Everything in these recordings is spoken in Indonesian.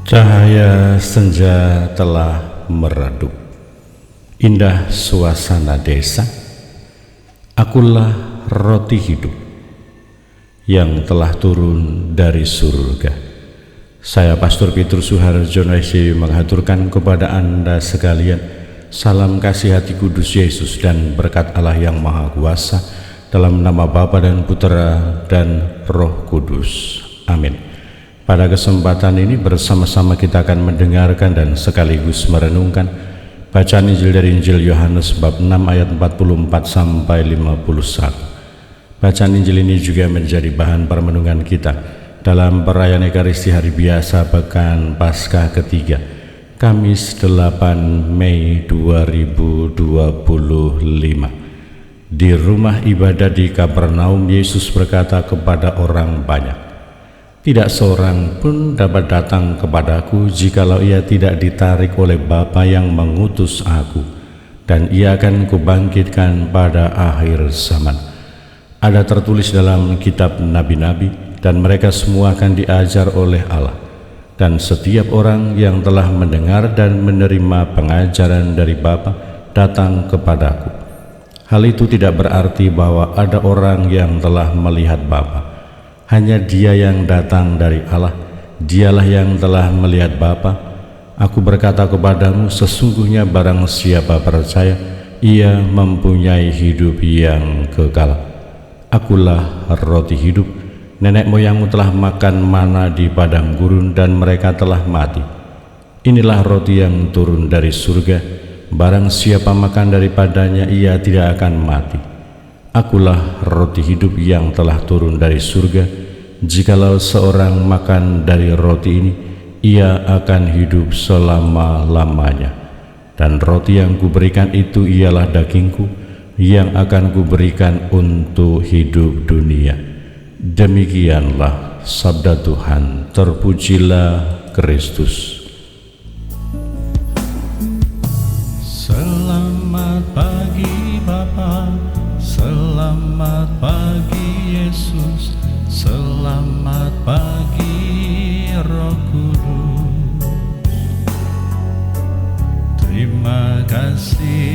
Cahaya senja telah meredup, indah suasana desa. Akulah roti hidup yang telah turun dari surga. Saya Pastor Petrus Suharjo menghaturkan kepada Anda sekalian salam kasih hati kudus Yesus dan berkat Allah yang Maha Kuasa, dalam nama Bapa dan Putera dan Roh Kudus. Amin. Pada kesempatan ini bersama-sama kita akan mendengarkan dan sekaligus merenungkan bacaan Injil dari Injil Yohanes bab 6 ayat 44 sampai 51. Bacaan Injil ini juga menjadi bahan permenungan kita dalam perayaan Ekaristi Hari Biasa Pekan Paskah ketiga, Kamis 8 Mei 2025. Di rumah ibadat di Kapernaum, Yesus berkata kepada orang banyak, "Tidak seorang pun dapat datang kepadaku jikalau ia tidak ditarik oleh Bapa yang mengutus aku, dan ia akan kubangkitkan pada akhir zaman." Ada tertulis dalam kitab nabi-nabi, dan mereka semua akan diajar oleh Allah. Dan setiap orang yang telah mendengar dan menerima pengajaran dari Bapa datang kepadaku. Hal itu tidak berarti bahwa ada orang yang telah melihat Bapa. Hanya Dia yang datang dari Allah, Dialah yang telah melihat Bapa. Aku berkata kepadamu, sesungguhnya barang siapa percaya, ia mempunyai hidup yang kekal. Akulah roti hidup. Nenek moyangmu telah makan mana di padang gurun dan mereka telah mati. Inilah roti yang turun dari surga. Barang siapa makan daripadanya, ia tidak akan mati. Akulah roti hidup yang telah turun dari surga. Jikalau seorang makan dari roti ini, ia akan hidup selama-lamanya. Dan roti yang kuberikan itu ialah dagingku, yang akan kuberikan untuk hidup dunia. Demikianlah sabda Tuhan. Terpujilah Kristus. Selamat pagi Bapa, selamat pagi Yesus, selamat pagi Roh Kudus. Terima kasih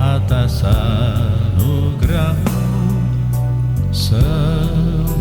atas anugerah-Mu, semalam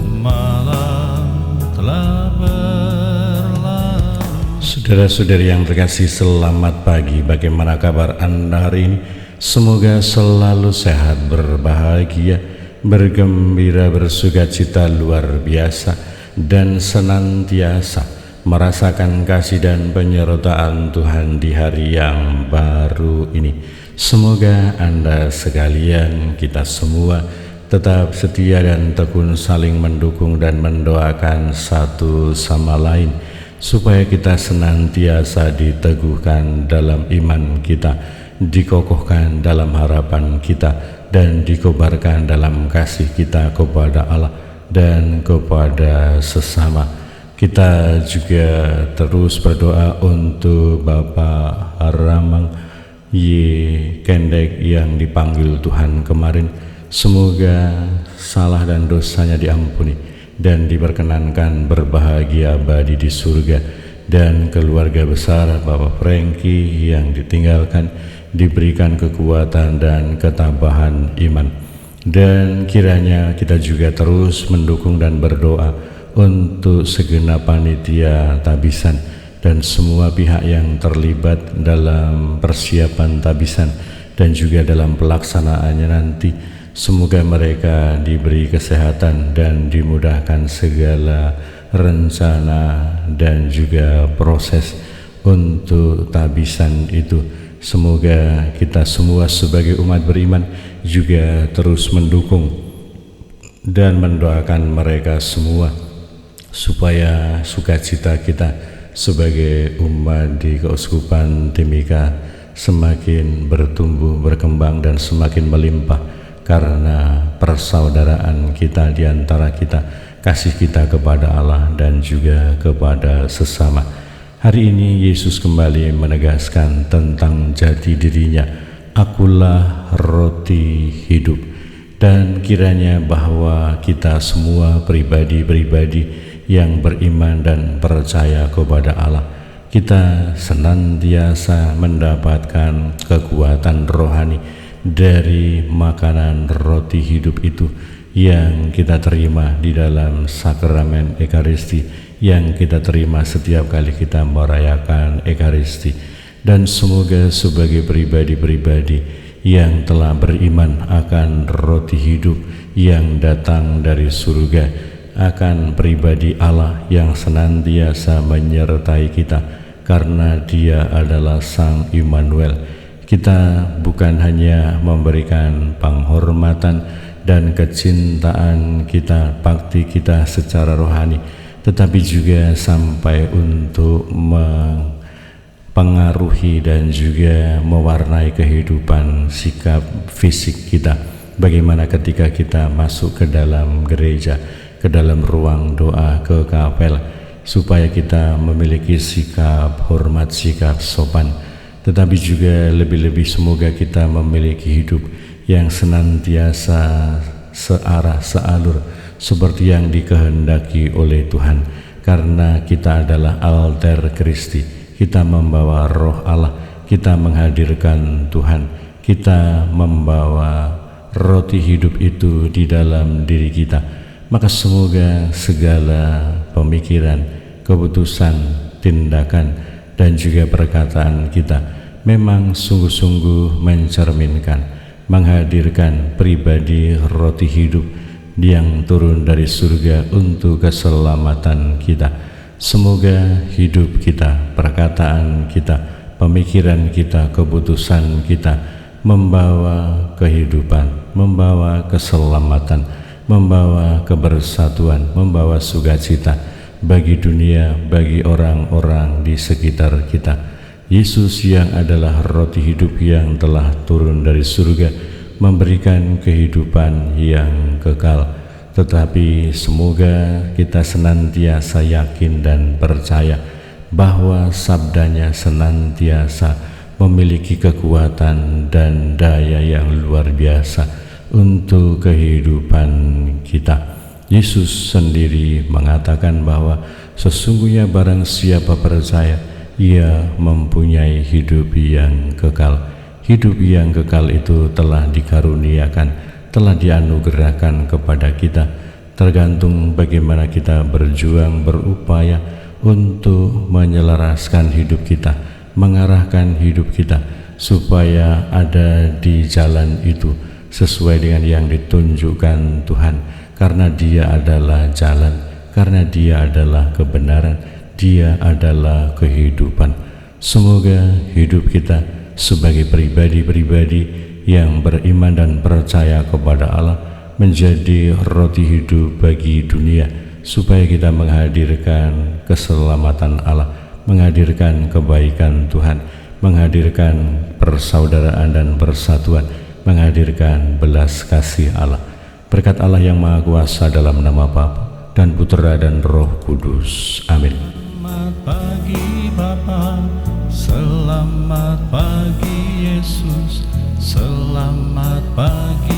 telah berlalu. Saudara-saudari yang terkasih, selamat pagi. Bagaimana kabar Anda hari ini? Semoga selalu sehat, berbahagia, bergembira, bersukacita luar biasa, dan senantiasa merasakan kasih dan penyertaan Tuhan di hari yang baru ini. Semoga Anda sekalian, kita semua tetap setia dan tekun saling mendukung dan mendoakan satu sama lain, supaya kita senantiasa diteguhkan dalam iman kita, dikokohkan dalam harapan kita, dan dikobarkan dalam kasih kita kepada Allah dan kepada sesama. Kita juga terus berdoa untuk Bapak Ramang Y. Kendek yang dipanggil Tuhan kemarin. Semoga salah dan dosanya diampuni dan diperkenankan berbahagia abadi di surga. Dan keluarga besar Bapak Franky yang ditinggalkan diberikan kekuatan dan ketabahan iman. Dan kiranya kita juga terus mendukung dan berdoa untuk segenap panitia tabisan dan semua pihak yang terlibat dalam persiapan tabisan dan juga dalam pelaksanaannya nanti. Semoga mereka diberi kesehatan dan dimudahkan segala rencana dan juga proses untuk tabisan itu. Semoga kita semua sebagai umat beriman juga terus mendukung dan mendoakan mereka semua, supaya sukacita kita sebagai umat di Keuskupan Timika semakin bertumbuh, berkembang, dan semakin melimpah karena persaudaraan kita di antara kita, kasih kita kepada Allah dan juga kepada sesama. Hari ini Yesus kembali menegaskan tentang jati dirinya, akulah roti hidup. Dan kiranya bahwa kita semua pribadi-pribadi yang beriman dan percaya kepada Allah, kita senantiasa mendapatkan kekuatan rohani dari makanan roti hidup itu yang kita terima di dalam sakramen Ekaristi, yang kita terima setiap kali kita merayakan Ekaristi. Dan semoga sebagai pribadi-pribadi yang telah beriman akan roti hidup yang datang dari surga, akan pribadi Allah yang senantiasa menyertai kita karena Dia adalah Sang Immanuel, kita bukan hanya memberikan penghormatan dan kecintaan kita, bakti kita secara rohani, tetapi juga sampai untuk mempengaruhi dan juga mewarnai kehidupan sikap fisik kita. Bagaimana ketika kita masuk ke dalam gereja, ke dalam ruang doa, ke kapel, supaya kita memiliki sikap hormat, sikap sopan, tetapi juga lebih-lebih semoga kita memiliki hidup yang senantiasa searah, sealur, seperti yang dikehendaki oleh Tuhan, karena kita adalah alter Christi, kita membawa roh Allah, kita menghadirkan Tuhan, kita membawa roti hidup itu di dalam diri kita. Maka semoga segala pemikiran, keputusan, tindakan, dan juga perkataan kita memang sungguh-sungguh mencerminkan, menghadirkan pribadi roti hidup yang turun dari surga untuk keselamatan kita. Semoga hidup kita, perkataan kita, pemikiran kita, keputusan kita membawa kehidupan, membawa keselamatan, membawa kebersatuan, membawa sukacita bagi dunia, bagi orang-orang di sekitar kita. Yesus yang adalah roti hidup yang telah turun dari surga memberikan kehidupan yang kekal. Tetapi semoga kita senantiasa yakin dan percaya bahwa sabdanya senantiasa memiliki kekuatan dan daya yang luar biasa untuk kehidupan kita. Yesus sendiri mengatakan bahwa sesungguhnya barang siapa percaya, ia mempunyai hidup yang kekal. Hidup yang kekal itu telah dikaruniakan, telah dianugerahkan kepada kita, tergantung bagaimana kita berjuang, berupaya untuk menyelaraskan hidup kita, mengarahkan hidup kita supaya ada di jalan itu sesuai dengan yang ditunjukkan Tuhan, karena Dia adalah jalan, karena Dia adalah kebenaran, Dia adalah kehidupan. Semoga hidup kita sebagai pribadi-pribadi yang beriman dan percaya kepada Allah menjadi roti hidup bagi dunia, supaya kita menghadirkan keselamatan Allah, menghadirkan kebaikan Tuhan, menghadirkan persaudaraan dan persatuan, menghadirkan belas kasih Allah. Berkat Allah yang Maha Kuasa dalam nama Bapa dan Putera dan Roh Kudus. Amin. Selamat pagi Bapa, selamat pagi Yesus, selamat pagi